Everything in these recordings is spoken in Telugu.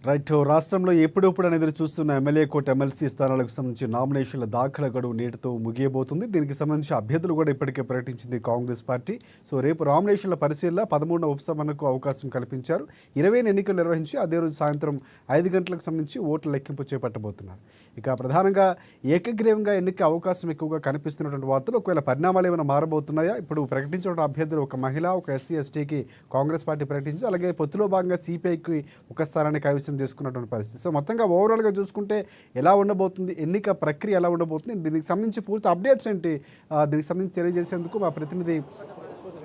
రైట్. రాష్ట్రంలో ఎప్పుడెప్పుడు అనేది చూస్తున్న ఎమ్మెల్యే కోట ఎమ్మెల్సీ స్థానాలకు సంబంధించి నామినేషన్ల దాఖల గడువు నేటితో ముగియబోతుంది. దీనికి సంబంధించి అభ్యర్థులు కూడా ఇప్పటికే ప్రకటించింది కాంగ్రెస్ పార్టీ. సో రేపు నామినేషన్ల పరిశీలన 13వ ఉపసంహరణకు అవకాశం కల్పించారు. 20 ఎన్నికలు నిర్వహించి అదే రోజు సాయంత్రం 5 గంటలకు సంబంధించి ఓట్ల లెక్కింపు చేపట్టబోతున్నారు. ఇక ప్రధానంగా ఏకగ్రీవంగా ఎన్నిక అవకాశం ఎక్కువగా కనిపిస్తున్నటువంటి వార్తలు. ఒకవేళ పరిణామాలు ఏమైనా మారబోతున్నాయా? ఇప్పుడు ప్రకటించిన అభ్యర్థులు ఒక మహిళ, ఒక ఎస్సీ ఎస్టీకి కాంగ్రెస్ పార్టీ ప్రకటించి, అలాగే పొత్తులో భాగంగా సిపిఐకి ఒక స్థానాన్ని కైవసం చేసుకున్నటువంటి పరిస్థితి. సో మొత్తంగా ఓవరాల్గా చూసుకుంటే ఎలా ఉండబోతుంది, ఎన్నిక ప్రక్రియ ఎలా ఉండబోతుంది, దీనికి సంబంధించి పూర్తి అప్డేట్స్ ఏంటి, దీనికి సంబంధించి తెలియజేసేందుకు మా ప్రతినిధి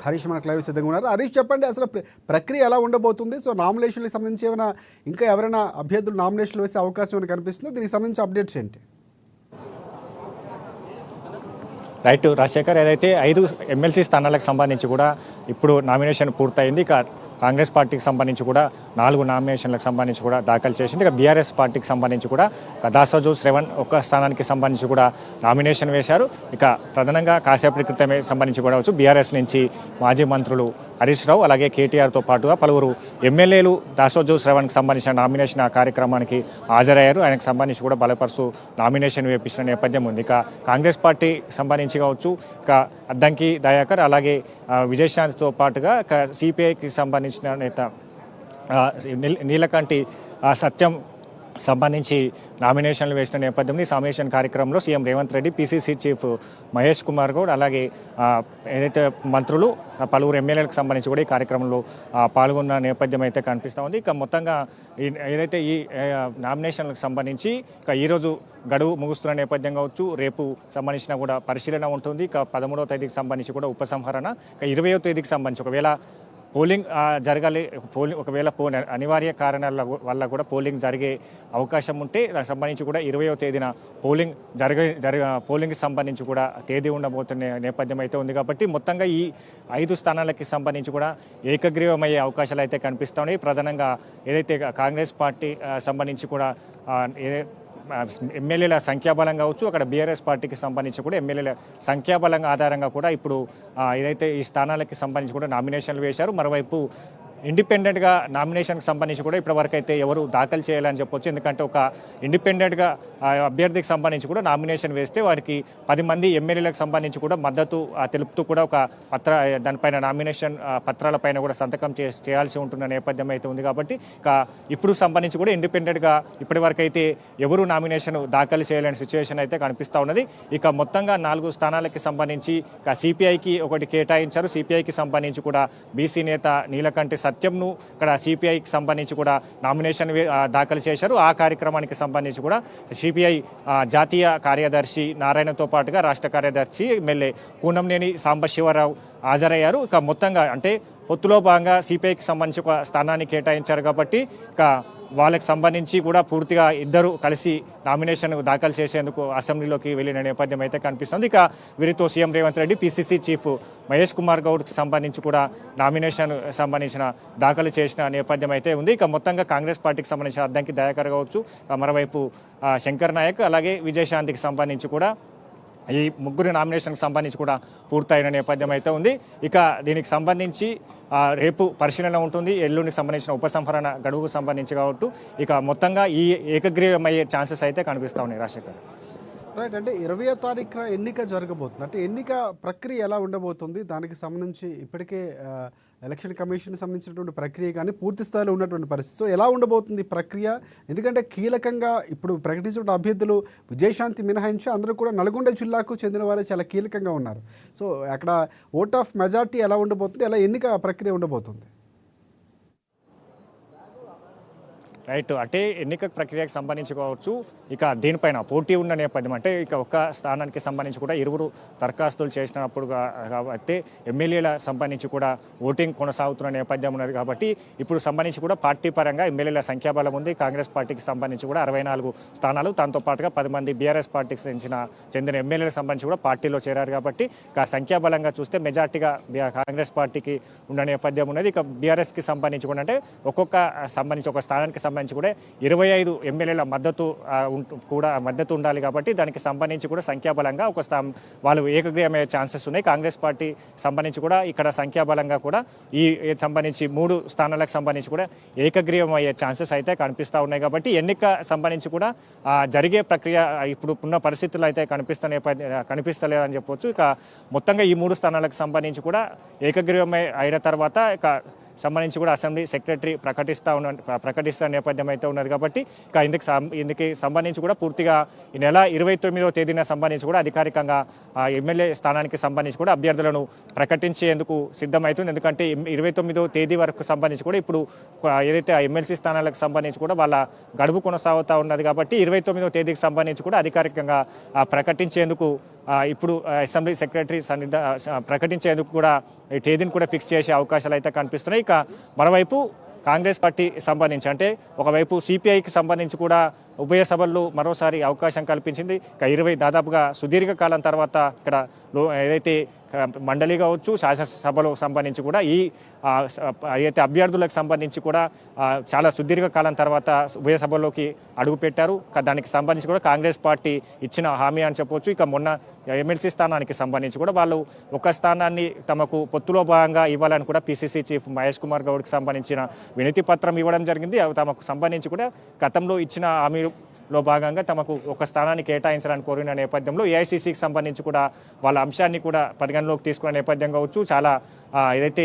హరీష్ మనకు లైవ్ సిద్ధంగా ఉన్నారు. హరీష్, చెప్పండి అసలు ప్రక్రియ ఎలా ఉండబోతుంది? సో నామినేషన్లకు సంబంధించి ఏమైనా ఇంకా ఎవరైనా అభ్యర్థులు నామినేషన్లు వేసే అవకాశం ఏమైనా కనిపిస్తుందో, దీనికి సంబంధించి అప్డేట్స్ ఏంటి? రైట్ రాజశేఖర్, ఏదైతే 5 ఎమ్మెల్సీ స్థానాలకు సంబంధించి కూడా ఇప్పుడు నామినేషన్ పూర్తయింది. ఇక కాంగ్రెస్ పార్టీకి సంబంధించి కూడా 4 నామినేషన్లకు సంబంధించి కూడా దాఖలు చేసింది. ఇక బీఆర్ఎస్ పార్టీకి సంబంధించి కూడా దాసోజు శ్రవణ్ ఒక్క స్థానానికి సంబంధించి కూడా నామినేషన్ వేశారు. ఇక ప్రధానంగా కాసేపటి క్రితమే సంబంధించి కూడా బీఆర్ఎస్ నుంచి మాజీ మంత్రులు హరీష్ రావు అలాగే కేటీఆర్తో పాటుగా పలువురు ఎమ్మెల్యేలు దాసోజు శ్రవణ్కి సంబంధించిన నామినేషన్ కార్యక్రమానికి హాజరయ్యారు. ఆయనకు సంబంధించి కూడా బలపరుస్తూ నామినేషన్ వేపించిన నేపథ్యం ఉంది. ఇక కాంగ్రెస్ పార్టీ సంబంధించి కావచ్చు, ఇక అద్దంకి దయాకర్ అలాగే విజయశాంతితో పాటుగా సిపిఐకి సంబంధించిన నేత నీలకంఠి సత్యం సంబంధించి నామినేషన్లు వేసిన నేపథ్యంలో ఈ నామినేషన్ కార్యక్రమంలో CM Revanth Reddy, PCC chief Mahesh Kumar Goud అలాగే ఏదైతే మంత్రులు పలువురు ఎమ్మెల్యేలకు సంబంధించి కూడా ఈ కార్యక్రమంలో పాల్గొన్న నేపథ్యం అయితే కనిపిస్తూ ఉంది. ఇక మొత్తంగా ఏదైతే ఈ నామినేషన్లకు సంబంధించి ఇక ఈరోజు గడువు ముగుస్తున్న నేపథ్యం కావచ్చు, రేపు సంబంధించిన కూడా పరిశీలన ఉంటుంది. ఇక 13వ తేదీకి సంబంధించి కూడా ఉపసంహరణ, ఇక 20వ తేదీకి సంబంధించి ఒకవేళ పోలింగ్ జరగాలి, ఒకవేళ అనివార్య కారణాల వల్ల కూడా పోలింగ్ జరిగే అవకాశం ఉంటే దానికి సంబంధించి కూడా 20వ తేదీన పోలింగ్కి సంబంధించి కూడా తేదీ ఉండబోతున్న నేపథ్యం అయితే ఉంది. కాబట్టి మొత్తంగా ఈ 5 స్థానాలకి సంబంధించి కూడా ఏకగ్రీవమయ్యే అవకాశాలు అయితే కనిపిస్తున్నాయి. ప్రధానంగా ఏదైతే కాంగ్రెస్ పార్టీ సంబంధించి కూడా ఎమ్మెల్యేల సంఖ్యాబలం కావచ్చు, అక్కడ బీఆర్ఎస్ పార్టీకి సంబంధించి కూడా ఎమ్మెల్యేల సంఖ్యాబలం ఆధారంగా కూడా ఇప్పుడు ఏదైతే ఈ స్థానాలకి సంబంధించి కూడా నామినేషన్లు వేశారు. మరోవైపు ఇండిపెండెంట్గా నామినేషన్కి సంబంధించి కూడా ఇప్పటివరకు అయితే ఎవరు దాఖలు చేయాలని చెప్పొచ్చు. ఎందుకంటే ఒక ఇండిపెండెంట్గా అభ్యర్థికి సంబంధించి కూడా నామినేషన్ వేస్తే వారికి 10 మంది ఎమ్మెల్యేలకు సంబంధించి కూడా మద్దతు తెలుపుతూ కూడా ఒక దానిపైన నామినేషన్ పత్రాలపైన కూడా సంతకం చేయాల్సి ఉంటున్న నేపథ్యం అయితే ఉంది. కాబట్టి ఇప్పుడు సంబంధించి కూడా ఇండిపెండెంట్గా ఇప్పటివరకు అయితే ఎవరు నామినేషన్ దాఖలు చేయలేని సిచ్యువేషన్ అయితే కనిపిస్తూ ఉన్నది. ఇక మొత్తంగా 4 స్థానాలకి సంబంధించి సిపిఐకి ఒకటి కేటాయించారు. సిపిఐకి సంబంధించి కూడా బీసీ నేత నీలకంఠి సత్యంను ఇక్కడ సిపిఐకి సంబంధించి కూడా నామినేషన్ దాఖలు చేశారు. ఆ కార్యక్రమానికి సంబంధించి కూడా సిపిఐ జాతీయ కార్యదర్శి నారాయణతో పాటుగా రాష్ట్ర కార్యదర్శి ఎమ్మెల్యే కూనంనేని సాంబశివరావు హాజరయ్యారు. ఇక మొత్తంగా అంటే పొత్తులో భాగంగా సిపిఐకి సంబంధించి ఒక స్థానాన్ని కేటాయించారు. కాబట్టి ఇక వాళ్ళకి సంబంధించి కూడా పూర్తిగా ఇద్దరు కలిసి నామినేషన్ దాఖలు చేసేందుకు అసెంబ్లీలోకి వెళ్ళిన నేపథ్యం అయితే కనిపిస్తుంది. ఇక వీరితో CM Revanth Reddy, PCC chief Mahesh Kumar గౌడ్కి సంబంధించి కూడా నామినేషన్ సంబంధించిన దాఖలు చేసిన నేపథ్యం అయితే ఉంది. ఇక మొత్తంగా కాంగ్రెస్ పార్టీకి సంబంధించిన అద్దంకి దయాకర్ కావచ్చు, మరోవైపు శంకర్ నాయక్ అలాగే విజయశాంతికి సంబంధించి కూడా ఈ 3 నామినేషన్కి సంబంధించి కూడా పూర్తయిన నేపథ్యం అయితే ఉంది. ఇక దీనికి సంబంధించి రేపు పరిశీలన ఉంటుంది. ఎల్లుండికి సంబంధించిన ఉపసంహరణ గడువుకు సంబంధించి కాబట్టి ఇక మొత్తంగా ఈ ఏకగ్రీవమయ్యే ఛాన్సెస్ అయితే కనిపిస్తూ ఉన్నాయి. రాజశేఖర్, రైట్. అంటే 20వ తారీఖున ఎన్నిక జరగబోతుంది. అంటే ఎన్నిక ప్రక్రియ ఎలా ఉండబోతుంది? దానికి సంబంధించి ఇప్పటికే ఎలక్షన్ కమిషన్ సంబంధించినటువంటి ప్రక్రియ కానీ పూర్తి స్థాయిలో ఉన్నటువంటి పరిస్థితి. సో ఎలా ఉండబోతుంది ప్రక్రియ? ఎందుకంటే కీలకంగా ఇప్పుడు ప్రకటించిన అభ్యర్థులు విజయశాంతి మినహాయించి అందరూ కూడా నల్గొండ జిల్లాకు చెందిన వారే చాలా కీలకంగా ఉన్నారు. సో అక్కడ ఓట్ ఆఫ్ మెజార్టీ ఎలా ఉండబోతుంది, ఎలా ఎన్నిక ప్రక్రియ ఉండబోతుంది? రైట్. అంటే ఎన్నిక ప్రక్రియకు సంబంధించి కావచ్చు, ఇక దీనిపైన పోటీ ఉన్న నేపథ్యం అంటే ఇక ఒక్క స్థానానికి సంబంధించి కూడా 2 దరఖాస్తులు చేసినప్పుడు కాబట్టి ఎమ్మెల్యేల సంబంధించి కూడా ఓటింగ్ కొనసాగుతున్న నేపథ్యం ఉన్నది. కాబట్టి ఇప్పుడు సంబంధించి కూడా పార్టీ పరంగా ఎమ్మెల్యేల సంఖ్యాబలం ఉంది. కాంగ్రెస్ పార్టీకి సంబంధించి కూడా 64 స్థానాలు, దాంతో పాటుగా 10 మంది బీఆర్ఎస్ పార్టీకి చెందిన ఎమ్మెల్యేలకు సంబంధించి కూడా పార్టీలో చేరారు. కాబట్టి ఇక సంఖ్యాబలంగా చూస్తే మెజార్టీగా కాంగ్రెస్ పార్టీకి ఉన్న నేపథ్యం ఉన్నది. ఇక బీఆర్ఎస్కి సంబంధించి కూడా అంటే ఒక్కొక్క సంబంధించి ఒక స్థానానికి సంబంధించి కూడా 25 ఎమ్మెల్యేల మద్దతు కూడా మద్దతు ఉండాలి కాబట్టి దానికి సంబంధించి కూడా సంఖ్యాబలంగా ఒక వాళ్ళు ఏకగ్రీవమయ్యే ఛాన్సెస్ ఉన్నాయి. కాంగ్రెస్ పార్టీ సంబంధించి కూడా ఇక్కడ సంఖ్యాబలంగా కూడా ఈ సంబంధించి 3 స్థానాలకు సంబంధించి కూడా ఏకగ్రీవం అయ్యే ఛాన్సెస్ అయితే కనిపిస్తూ ఉన్నాయి. కాబట్టి ఎన్నిక సంబంధించి కూడా జరిగే ప్రక్రియ ఇప్పుడు ఉన్న పరిస్థితుల్లో అయితే కనిపిస్తలేదని చెప్పవచ్చు. ఇక మొత్తంగా ఈ 3 స్థానాలకు సంబంధించి కూడా ఏకగ్రీవమై అయిన తర్వాత ఇక సంబంధించి కూడా అసెంబ్లీ సెక్రటరీ ప్రకటిస్తున్న నేపథ్యం అయితే ఉన్నది. కాబట్టి ఇక ఇందుకు సంబంధించి కూడా పూర్తిగా ఈ నెల 29వ తేదీన సంబంధించి కూడా అధికారికంగా ఎమ్మెల్యే స్థానానికి సంబంధించి కూడా అభ్యర్థులను ప్రకటించేందుకు సిద్ధమవుతుంది. ఎందుకంటే 29వ తేదీ వరకు సంబంధించి కూడా ఇప్పుడు ఏదైతే ఆ ఎమ్మెల్సీ స్థానాలకు సంబంధించి కూడా వాళ్ళ గడువు కొనసాగుతూ ఉన్నది. కాబట్టి 29వ తేదీకి సంబంధించి కూడా అధికారికంగా ప్రకటించేందుకు ఇప్పుడు అసెంబ్లీ సెక్రటరీ ప్రకటించేందుకు కూడా ఈ తేదీని కూడా ఫిక్స్ చేసే అవకాశాలు అయితే కనిపిస్తున్నాయి. ఇక మరోవైపు కాంగ్రెస్ పార్టీ సంబంధించి అంటే ఒకవైపు సిపిఐకి సంబంధించి కూడా ఉభయ సభల్లో మరోసారి అవకాశం కల్పించింది. ఇక దాదాపుగా సుదీర్ఘకాలం తర్వాత ఇక్కడ ఏదైతే మండలి కావచ్చు శాసనసభలో సంబంధించి కూడా ఈ ఏదైతే అభ్యర్థులకు సంబంధించి కూడా చాలా సుదీర్ఘకాలం తర్వాత ఉభయ సభల్లోకి అడుగుపెట్టారు. దానికి సంబంధించి కూడా కాంగ్రెస్ పార్టీ ఇచ్చిన హామీ అని చెప్పవచ్చు. ఇక మొన్న ఎమ్మెల్సీ స్థానానికి సంబంధించి కూడా వాళ్ళు ఒక స్థానాన్ని తమకు పొత్తులో భాగంగా ఇవ్వాలని కూడా పిసిసి చీఫ్ మహేష్ కుమార్ గౌడ్కి సంబంధించిన వినతి పత్రం ఇవ్వడం జరిగింది. తమకు సంబంధించి కూడా గతంలో ఇచ్చిన హామీలో భాగంగా తమకు ఒక స్థానాన్ని కేటాయించాలని కోరిన నేపథ్యంలో ఏఐసిసికి సంబంధించి కూడా వాళ్ళ అంశాన్ని కూడా పరిగణలోకి తీసుకునే నేపథ్యం కావచ్చు. చాలా ఏదైతే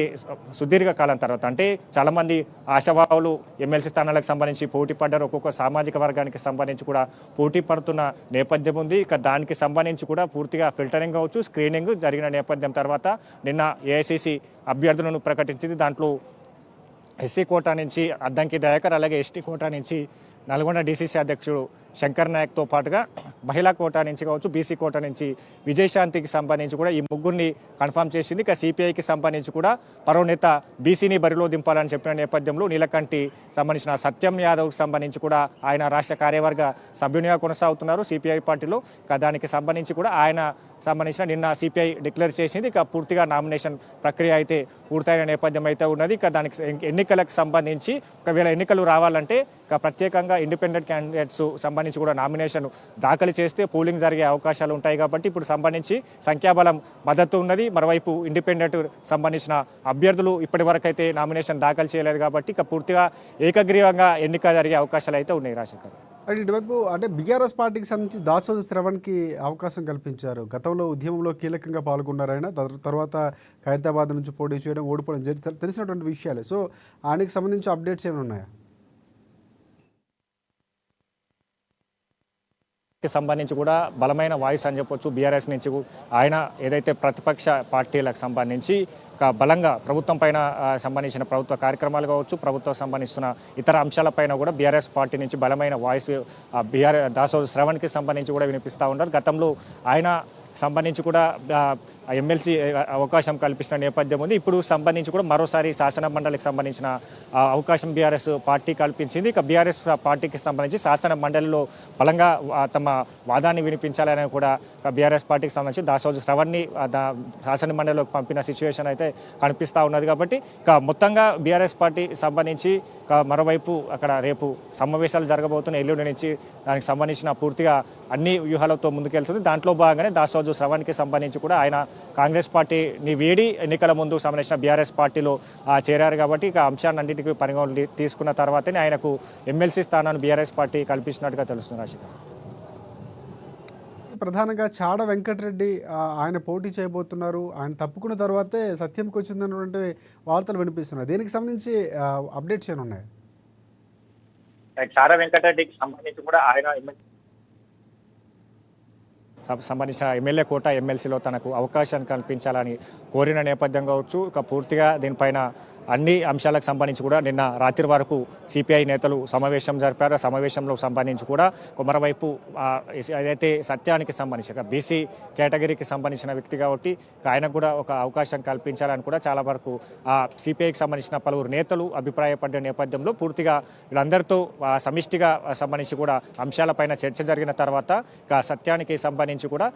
సుదీర్ఘకాలం తర్వాత అంటే చాలామంది ఆశావాహులు ఎమ్మెల్సీ స్థానాలకు సంబంధించి పోటీ పడ్డారు. ఒక్కొక్క సామాజిక వర్గానికి సంబంధించి కూడా పోటీ పడుతున్న నేపథ్యం ఉంది. ఇక దానికి సంబంధించి కూడా పూర్తిగా ఫిల్టరింగ్ కావచ్చు స్క్రీనింగ్ జరిగిన నేపథ్యం తర్వాత నిన్న ఏఐసిసి అభ్యర్థులను ప్రకటించింది. దాంట్లో ఎస్సీ కోటా నుంచి అద్దంకి దయాకర్, అలాగే ఎస్టీ కోటా నుంచి నల్గొండ డీసీసీ అధ్యక్షుడు శంకర్ నాయక్తో పాటుగా మహిళా కోటా నుంచి కావచ్చు బీసీ కోటా నుంచి విజయశాంతికి సంబంధించి కూడా ఈ ముగ్గురిని కన్ఫర్మ్ చేసింది. ఇక సిపిఐకి సంబంధించి కూడా పరో నేత బీసీని బరిలో దింపాలని చెప్పిన నేపథ్యంలో నీలకంఠి సంబంధించిన సత్యం యాదవ్కి సంబంధించి కూడా ఆయన రాష్ట్ర కార్యవర్గ సభ్యునిగా కొనసాగుతున్నారు సిపిఐ పార్టీలో. దానికి సంబంధించి కూడా ఆయన సంబంధించిన నిన్న సిపిఐ డిక్లేర్ చేసింది. ఇక పూర్తిగా నామినేషన్ ప్రక్రియ అయితే పూర్తయిన నేపథ్యం అయితే ఉన్నది. ఇక దానికి ఎన్నికలకు సంబంధించి ఒకవేళ ఎన్నికలు రావాలంటే ఇక ప్రత్యేకంగా ఇండిపెండెంట్ క్యాండిడేట్స్ సంబంధించి కూడా నామినేషన్ దాఖలు చేస్తే పోలింగ్ జరిగే అవకాశాలు ఉంటాయి. కాబట్టి ఇప్పుడు సంబంధించి సంఖ్యాబలం మద్దతు ఉన్నది. మరోవైపు ఇండిపెండెంట్ సంబంధించిన అభ్యర్థులు ఇప్పటి వరకు అయితే నామినేషన్ దాఖలు చేయలేదు. కాబట్టి ఇక పూర్తిగా ఏకగ్రీవంగా ఎన్నిక జరిగే అవకాశాలు అయితే ఉన్నాయి. రాజశేఖర్ అంటే ఇటువైపు అంటే బీఆర్ఎస్ పార్టీకి సంబంధించి దాసోజు శ్రవణ్కి అవకాశం కల్పించారు. గతంలో ఉద్యమంలో కీలకంగా పాల్గొన్నారు ఆయన. తర్వాత ఖైరతాబాద్ నుంచి పోటీ చేయడం, ఓడిపోవడం తెలిసినటువంటి విషయాలే. సో ఆయనకి సంబంధించి అప్డేట్స్ ఏమైనా ఉన్నాయా? సంబంధించి కూడా బలమైన వాయిస్ అని చెప్పొచ్చు బీఆర్ఎస్ నుంచి. ఆయన ఏదైతే ప్రతిపక్ష పార్టీలకు సంబంధించి బలంగా ప్రభుత్వం పైన సంబంధించిన ప్రభుత్వ కార్యక్రమాలు కావచ్చు, ప్రభుత్వం సంబంధిస్తున్న ఇతర అంశాలపైన కూడా బీఆర్ఎస్ పార్టీ నుంచి బలమైన వాయిస్ దాసోజు శ్రవణ్కి సంబంధించి కూడా వినిపిస్తూ ఉన్నారు. గతంలో ఆయన సంబంధించి కూడా ఎమ్మెల్సీ అవకాశం కల్పించిన నేపథ్యం ఉంది. ఇప్పుడు సంబంధించి కూడా మరోసారి శాసన మండలికి సంబంధించిన అవకాశం బీఆర్ఎస్ పార్టీ కల్పించింది. ఇక బీఆర్ఎస్ పార్టీకి సంబంధించి శాసన మండలిలో బలంగా తమ వాదాన్ని వినిపించాలని కూడా బీఆర్ఎస్ పార్టీకి సంబంధించి దాసోజు శ్రవణ్ని శాసన మండలిలోకి పంపిన సిచ్యువేషన్ అయితే కనిపిస్తూ ఉన్నది. కాబట్టి ఇక మొత్తంగా బీఆర్ఎస్ పార్టీ సంబంధించి మరోవైపు అక్కడ రేపు సమావేశాలు జరగబోతున్న ఎల్లుండి నుంచి దానికి సంబంధించిన పూర్తిగా అన్ని వ్యూహాలతో ముందుకెళ్తుంది. దాంట్లో భాగంగానే దాసోజు శ్రవణ్కి సంబంధించి కూడా ఆయన కాంగ్రెస్ పార్టీని వీడి ఎన్నికల ముందు సంబంధించిన బీఆర్ఎస్ పార్టీలో చేరారు. కాబట్టి ఇక అంశాన్నింటికి పరిగణలోకి తీసుకున్న తర్వాతనే ఆయనకు ఎమ్మెల్సీ స్థానాన్ని బీఆర్ఎస్ పార్టీ కల్పించినట్టుగా తెలుస్తుంది. రాజశేఖర్ ప్రధానంగా చాడ వెంకటరెడ్డి ఆయన పోటీ చేయబోతున్నారు. ఆయన తప్పుకున్న తర్వాతే సత్యంకి వచ్చిందన్నటువంటి వార్తలు వినిపిస్తున్నాయి. దీనికి సంబంధించి అప్డేట్స్ ఏమైనా ఉన్నాయి? చాడ వెంకటరెడ్డికి సంబంధించి కూడా ఆయన సంబంధించిన ఎమ్మెల్యే కోట ఎమ్మెల్సీలో తనకు అవకాశం కల్పించాలని కోరిన నేపథ్యం కావచ్చు. ఇక పూర్తిగా దీనిపైన అన్ని అంశాలకు సంబంధించి కూడా నిన్న రాత్రి వరకు సిపిఐ నేతలు సమావేశం జరిపారు. ఆ సమావేశంలో సంబంధించి కూడా మరోవైపు ఏదైతే సత్యానికి సంబంధించి బీసీ కేటగిరీకి సంబంధించిన వ్యక్తి కాబట్టి ఆయనకు కూడా ఒక అవకాశం కల్పించాలని కూడా చాలా వరకు సిపిఐకి సంబంధించిన పలువురు నేతలు అభిప్రాయపడ్డ నేపథ్యంలో పూర్తిగా వీళ్ళందరితో సమిష్టిగా సంబంధించి కూడా అంశాలపైన చర్చ జరిగిన తర్వాత ఇక సత్యానికి సంబంధించి కూడా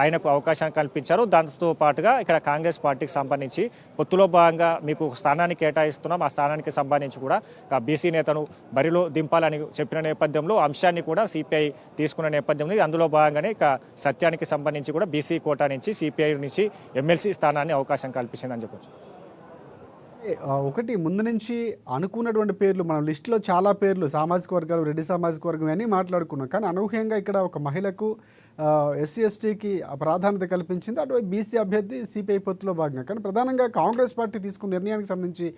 ఆయనకు అవకాశం కల్పించారు. దాంతో పాటుగా ఇక్కడ కాంగ్రెస్ పార్టీకి సంబంధించి పొత్తులో భాగంగా మీకు స్థానాన్ని స్థానాన్ని కేటాయిస్తున్నాం, ఆ స్థానానికి సంబంధించి కూడా బీసీ నేతను బరిలో దింపాలని చెప్పిన నేపథ్యంలో అంశాన్ని కూడా సిపిఐ తీసుకున్న నేపథ్యంలో అందులో భాగంగానే సత్యానికి సంబంధించి కూడా బీసీ కోటా నుంచి సిపిఐ నుంచి ఎమ్మెల్సీ స్థానాన్ని అవకాశం కల్పించిందని చెప్పొచ్చు. ఒకటి ముందు నుంచి అనుకున్నటువంటి పేర్లు మనం లిస్టులో చాలా పేర్లు సామాజిక వర్గాలు, రెడ్డి సామాజిక వర్గం అన్నీ మాట్లాడుకున్నాం. కానీ అనూహ్యంగా ఇక్కడ ఒక మహిళకు ఎస్సీ ఎస్టీకి ప్రాధాన్యత కల్పించింది. అటు బీసీ అభ్యర్థి సిపిఐ పొత్తులో భాగంగా. కానీ ప్రధానంగా కాంగ్రెస్ పార్టీ తీసుకున్న నిర్ణయానికి సంబంధించి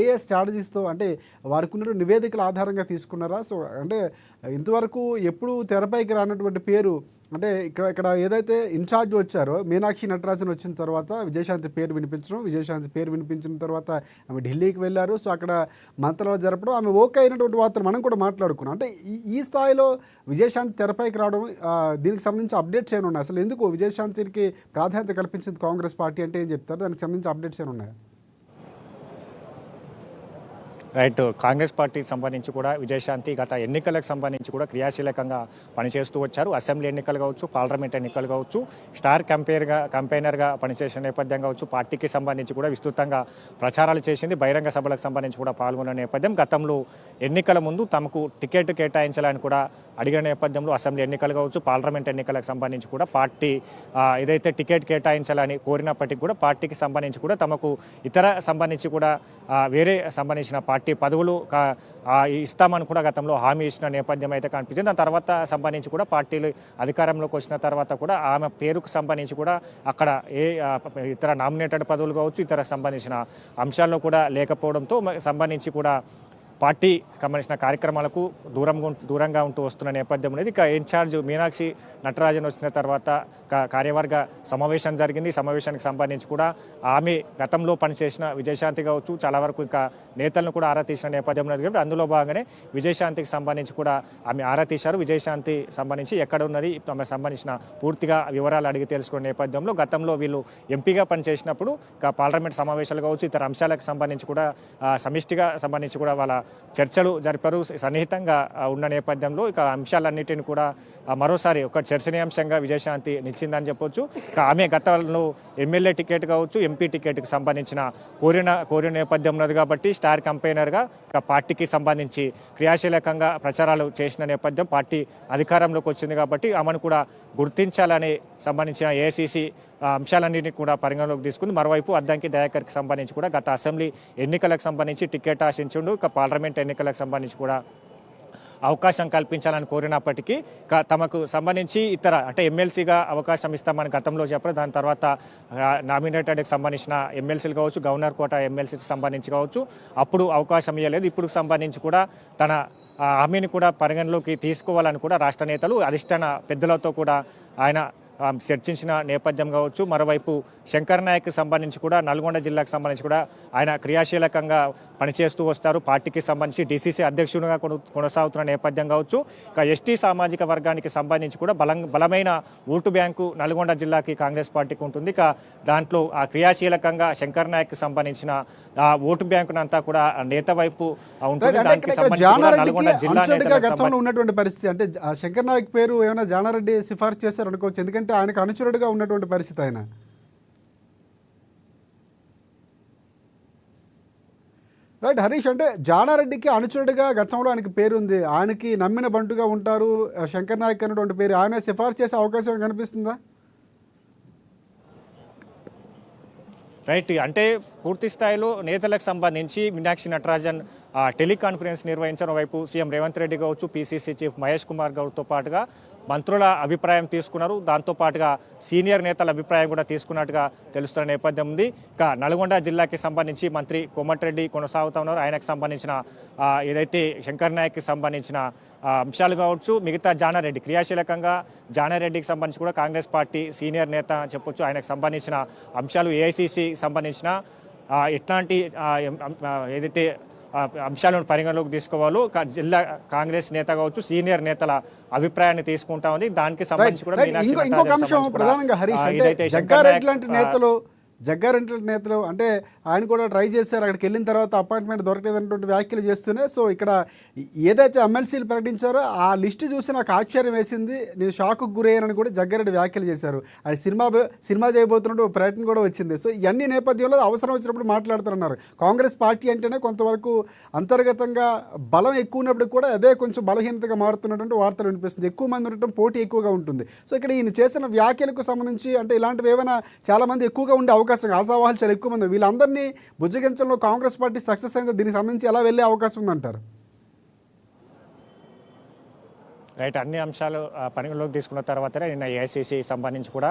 ఏ స్ట్రాటజీస్తో, అంటే వారికి ఉన్న నివేదికల ఆధారంగా తీసుకున్నారా? సో అంటే ఇంతవరకు ఎప్పుడు తెరపైకి రానటువంటి పేరు, అంటే ఇక్కడ ఏదైతే ఇన్ఛార్జ్ వచ్చారో మీనాక్షి నటరాజన్ వచ్చిన తర్వాత విజయశాంతి పేరు వినిపించిన తర్వాత ఆమె ఢిల్లీకి వెళ్ళారు. సో అక్కడ మంత్రాలు జరపడం, ఆమె ఓకే అయినటువంటి వార్తలు మనం కూడా మాట్లాడుకున్నాం. అంటే ఈ స్థాయిలో విజయశాంతి తెరపైకి రావడం, దీనికి సంబంధించి అప్డేట్స్ ఏమైనా ఉన్నాయి? అసలు ఎందుకు విజయశాంతికి ప్రాధాన్యత కల్పించింది కాంగ్రెస్ పార్టీ అంటే ఏం చెప్తారు? దానికి సంబంధించి అప్డేట్స్ ఏమైనా ఉన్నాయి? రైట్. కాంగ్రెస్ పార్టీకి సంబంధించి కూడా విజయశాంతి గత ఎన్నికలకు సంబంధించి కూడా క్రియాశీలకంగా పనిచేస్తూ వచ్చారు. అసెంబ్లీ ఎన్నికలు కావచ్చు, పార్లమెంట్ ఎన్నికలు కావచ్చు, స్టార్ కంపెయినర్గా పనిచేసిన నేపథ్యం కావచ్చు, పార్టీకి సంబంధించి కూడా విస్తృతంగా ప్రచారాలు చేసింది. బహిరంగ సభలకు సంబంధించి కూడా పాల్గొన్న నేపథ్యం. గతంలో ఎన్నికల ముందు తమకు టికెట్ కేటాయించాలని కూడా అడిగిన నేపథ్యంలో అసెంబ్లీ ఎన్నికలు కావచ్చు, పార్లమెంట్ ఎన్నికలకు సంబంధించి కూడా పార్టీ ఏదైతే టికెట్ కేటాయించాలని కోరినప్పటికీ కూడా పార్టీకి సంబంధించి కూడా తమకు ఇతర సంబంధించి కూడా వేరే సంబంధించిన పార్టీ పదవులు ఇస్తామని కూడా గతంలో హామీ ఇచ్చిన నేపథ్యం అయితే కనిపించింది. దాని తర్వాత సంబంధించి కూడా పార్టీలు అధికారంలోకి వచ్చిన తర్వాత కూడా ఆమె పేరుకు సంబంధించి కూడా అక్కడ ఇతర నామినేటెడ్ పదవులు కావచ్చు, ఇతర సంబంధించిన అంశాల్లో కూడా లేకపోవడంతో సంబంధించి కూడా పార్టీ సంబంధించిన కార్యక్రమాలకు దూరంగా ఉంటూ వస్తున్న నేపథ్యం అనేది ఇక ఇన్ఛార్జ్ మీనాక్షి నటరాజన్ వచ్చిన తర్వాత కార్యవర్గ సమావేశం జరిగింది. సమావేశానికి సంబంధించి కూడా ఆమె గతంలో పనిచేసిన విజయశాంతి కావచ్చు, చాలా వరకు ఇంకా నేతలను కూడా ఆరా తీసిన నేపథ్యం ఉన్నది కాబట్టి అందులో భాగంగానే విజయశాంతికి సంబంధించి కూడా ఆమె ఆరా తీశారు. విజయశాంతి సంబంధించి ఎక్కడ ఉన్నది, ఆమె సంబంధించిన పూర్తిగా వివరాలు అడిగి తెలుసుకునే నేపథ్యంలో గతంలో వీళ్ళు ఎంపీగా పనిచేసినప్పుడు పార్లమెంట్ సమావేశాలు కావచ్చు, ఇతర అంశాలకు సంబంధించి కూడా సమిష్టిగా సంబంధించి కూడా వాళ్ళ చర్చలు జరిపారు. సన్నిహితంగా ఉన్న నేపథ్యంలో ఇక అంశాలన్నిటిని కూడా మరోసారి ఒక చర్చనీయాంశంగా విజయశాంతి నిలిచిందని చెప్పొచ్చు. ఆమె గతంలో ఎమ్మెల్యే టికెట్ కావచ్చు, ఎంపీ టికెట్కి సంబంధించిన కోరిన నేపథ్యం ఉన్నది కాబట్టి స్టార్ కంపెయినర్గా పార్టీకి సంబంధించి క్రియాశీలకంగా ప్రచారాలు చేసిన నేపథ్యం, పార్టీ అధికారంలోకి వచ్చింది కాబట్టి ఆమెను కూడా గుర్తించాలని సంబంధించిన ఏఐసీసీ అంశాలన్నింటినీ కూడా పరిగణలోకి తీసుకుని మరోవైపు అద్దంకి దయాకర్కి సంబంధించి కూడా గత అసెంబ్లీ ఎన్నికలకు సంబంధించి టికెట్ ఆశించుండు, ఇక పార్లమెంట్ ఎన్నికలకు సంబంధించి కూడా అవకాశం కల్పించాలని కోరినప్పటికీ తమకు సంబంధించి ఇతర అంటే ఎమ్మెల్సీగా అవకాశం ఇస్తామని గతంలో చెప్పారు. దాని తర్వాత నామినేటెడ్కి సంబంధించిన ఎమ్మెల్సీలు కావచ్చు, గవర్నర్ కోట ఎమ్మెల్సీకి సంబంధించి కావచ్చు, అప్పుడు అవకాశం ఇవ్వలేదు. ఇప్పుడు సంబంధించి కూడా తన హామీని కూడా పరిగణలోకి తీసుకోవాలని కూడా రాష్ట్ర నేతలు అధిష్టాన పెద్దలతో కూడా ఆయన చర్చించిన నేపథ్యం కావచ్చు. మరోవైపు శంకర్ నాయక్ సంబంధించి కూడా నల్గొండ జిల్లాకు సంబంధించి కూడా ఆయన క్రియాశీలకంగా పనిచేస్తూ వస్తారు. పార్టీకి సంబంధించి డీసీసీ అధ్యక్షునిగా కొనసాగుతున్న నేపథ్యం కావచ్చు. ఇక ఎస్టీ సామాజిక వర్గానికి సంబంధించి కూడా బలమైన ఓటు బ్యాంకు నల్గొండ జిల్లాకి కాంగ్రెస్ పార్టీకి ఉంటుంది. ఇక దాంట్లో ఆ క్రియాశీలకంగా శంకర్ నాయక్ సంబంధించిన ఓటు బ్యాంకునంతా కూడా నేత వైపు ఉంటుంది. దానికి సంబంధించి నల్గొండ జిల్లా గతంలో ఉన్నటువంటి పరిస్థితి అంటే శంకర్ నాయక్ పేరు ఏమైనా జానారెడ్డి సిఫార్సు చేశారు అనుకోవచ్చు, ఎందుకంటే ఆయనకు అనుచరుడుగా ఉన్నటువంటి పరిస్థితి ఆయన. రైట్ హరీష్, అంటే జానారెడ్డికి అనుచరుడిగా గతంలో ఆయనకి పేరు ఉంది, ఆయనకి నమ్మిన బంటుగా ఉంటారు శంకర్ నాయక్ అనేటువంటి పేరు, ఆయన సిఫార్సు చేసే అవకాశం కనిపిస్తుందా? రైట్, అంటే పూర్తి స్థాయిలో నేతలకు సంబంధించి మీనాక్షి నటరాజన్ టెలికాన్ఫరెన్స్ నిర్వహించిన వైపు సీఎం రేవంత్ రెడ్డి కావచ్చు, పీసీసీ చీఫ్ మహేష్ కుమార్ గౌడ్తో పాటుగా మంత్రుల అభిప్రాయం తీసుకున్నారు. దాంతోపాటుగా సీనియర్ నేతల అభిప్రాయం కూడా తీసుకున్నట్టుగా తెలుస్తున్న నేపథ్యం ఉంది. ఇక నల్గొండ జిల్లాకి సంబంధించి మంత్రి కోమటిరెడ్డి కొనసాగుతూ ఉన్నారు. ఆయనకు సంబంధించిన ఏదైతే శంకర్ నాయక్కి సంబంధించిన అంశాలు కావచ్చు, మిగతా జానారెడ్డి క్రియాశీలకంగా జానారెడ్డికి సంబంధించి కూడా కాంగ్రెస్ పార్టీ సీనియర్ నేత చెప్పొచ్చు. ఆయనకు సంబంధించిన అంశాలు ఏఐసీసీ సంబంధించిన ఎట్లాంటి ఏదైతే అంశాలను పరిగణలోకి తీసుకోవాలో జిల్లా కాంగ్రెస్ నేత కావచ్చు, సీనియర్ నేతల అభిప్రాయాన్ని తీసుకుంటా ఉంది. దానికి సంబంధించి కూడా ఇంకొక అంశం ప్రధానంగా హరీష్, అంటే జగ్గారెడ్డి లాంటి నేతలు జగ్గారెడ్డి నేతలు అంటే ఆయన కూడా ట్రై చేశారు, అక్కడికి వెళ్ళిన తర్వాత అపాయింట్మెంట్ దొరకలేదన్నటువంటి వ్యాఖ్యలు చేస్తూనే సో ఇక్కడ ఏదైతే ఎమ్మెల్సీలు ప్రకటించారో ఆ లిస్టు చూసి నాకు ఆశ్చర్యం వేసింది, నేను షాక్కు గురయ్యానని కూడా జగ్గారెడ్డి వ్యాఖ్యలు చేశారు. ఆయన సినిమా చేయబోతున్నట్టు ప్రకటన కూడా వచ్చింది. సో ఇవన్నీ నేపథ్యంలో అవసరం వచ్చినప్పుడు మాట్లాడుతున్నారు. కాంగ్రెస్ పార్టీ అంటేనే కొంతవరకు అంతర్గతంగా బలం ఎక్కువ ఉన్నప్పుడు కూడా అదే కొంచెం బలహీనతగా మారుతున్నటువంటి వార్తలు వినిపిస్తుంది. ఎక్కువ మంది ఉండటం, పోటీ ఎక్కువగా ఉంటుంది. సో ఇక్కడ ఈయన చేసిన వ్యాఖ్యలకు సంబంధించి అంటే ఇలాంటివి ఏమైనా చాలామంది ఎక్కువగా ఉండే అవకాశం, ఆశావాహాలు చాలా ఎక్కువ మంది, వీళ్ళందరినీ బుజ్జగించడంలో కాంగ్రెస్ పార్టీ సక్సెస్ అయిందో దీనికి సంబంధించి ఎలా వెళ్ళే అవకాశం ఉందంటారు? రైట్, అన్ని అంశాలు పరిగణలోకి తీసుకున్న తర్వాతనే నిన్న ఏఐసీసీ సంబంధించి కూడా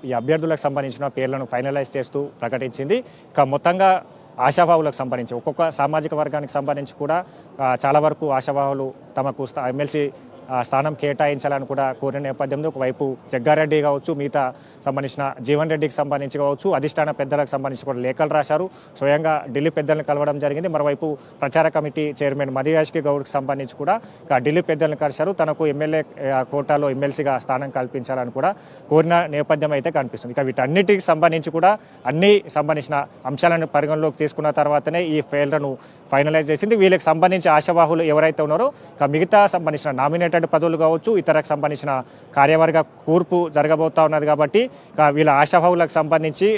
ఈ అభ్యర్థులకు సంబంధించిన పేర్లను ఫైనలైజ్ చేస్తూ ప్రకటించింది. ఇక మొత్తంగా ఆశావాహులకు సంబంధించి ఒక్కొక్క సామాజిక వర్గానికి సంబంధించి కూడా చాలా వరకు ఆశావాహులు తమకు ఎమ్మెల్సీ స్థానం కేటాయించాలని కూడా కోరిన నేపథ్యంలో ఒకవైపు జగ్గారెడ్డి కావచ్చు, మిగతా సంబంధించిన జీవన్ రెడ్డికి సంబంధించి కావచ్చు, అధిష్టాన పెద్దలకు సంబంధించి కూడా లేఖలు రాశారు. స్వయంగా ఢిల్లీ పెద్దలను కలవడం జరిగింది. మరోవైపు ప్రచార కమిటీ చైర్మన్ మదియాష్కి గౌడ్కి సంబంధించి కూడా ఢిల్లీ పెద్దలను కలిశారు. తనకు ఎమ్మెల్యే కోటాలో ఎమ్మెల్సీగా స్థానం కల్పించాలని కూడా కోరిన నేపథ్యం అయితే కనిపిస్తుంది. ఇక వీటన్నిటికి సంబంధించి కూడా అన్ని సంబంధించిన అంశాలను పరిగణలోకి తీసుకున్న తర్వాతనే ఈ ఫెయిల్ను ఫైనలైజ్ చేసింది. వీళ్ళకి సంబంధించి ఆశావాహులు ఎవరైతే ఉన్నారో ఇక మిగతా సంబంధించిన నామినేటెడ్ పదవులు కావచ్చు, ఇతరకు సంబంధించిన కార్యవర్గ కూర్పు జరగబోతా ఉన్నది కాబట్టి వీళ్ళ ఆశావాహులకు సంబంధించి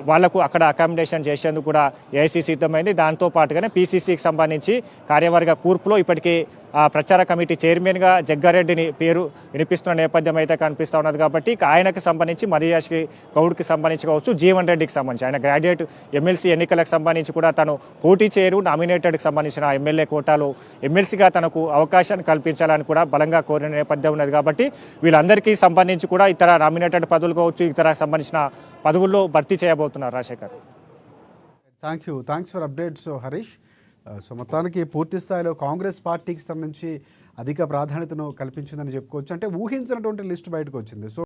వాళ్లకు అక్కడ అకామిడేషన్ చేసేందుకు కూడా ఏఐసీసీ సిద్ధమైంది. దాంతో పాటుగానే పీసీసీకి సంబంధించి కార్యవర్గ కూర్పులో ఇప్పటికీ ప్రచార కమిటీ చైర్మన్గా జగ్గారెడ్డిని పేరు వినిపిస్తున్న నేపథ్యం అయితే కనిపిస్తూ ఉన్నది కాబట్టి ఆయనకు సంబంధించి మదియాష్కి గౌడ్కి సంబంధించి కావచ్చు, జీవన్ రెడ్డికి సంబంధించి ఆయన గ్రాడ్యుయేట్ ఎమ్మెల్సీ ఎన్నికలకు సంబంధించి కూడా తను పోటీ చేయరు, నామినేటెడ్కి సంబంధించిన ఎమ్మెల్యే కోటాలో ఎమ్మెల్సీగా తనకు అవకాశాన్ని కల్పించాలని కూడా బలంగా కోరిన నేపథ్యం ఉన్నది కాబట్టి వీళ్ళందరికీ సంబంధించి కూడా ఇతర నామినేటెడ్ పదవులు కావచ్చు, ఇతర సంబంధించిన పదవుల్లో భర్తీ చేయబోతున్నారు. Rajasekhar, thanks for updates Harish. So మొత్తానికి పూర్తి స్థాయిలో కాంగ్రెస్ పార్టీకి సంబంధించి అధిక ప్రాధాన్యతను కల్పించిందని చెప్పుకోవచ్చు. అంటే ఊహించినటువంటి లిస్టు బయటకు వచ్చింది. సో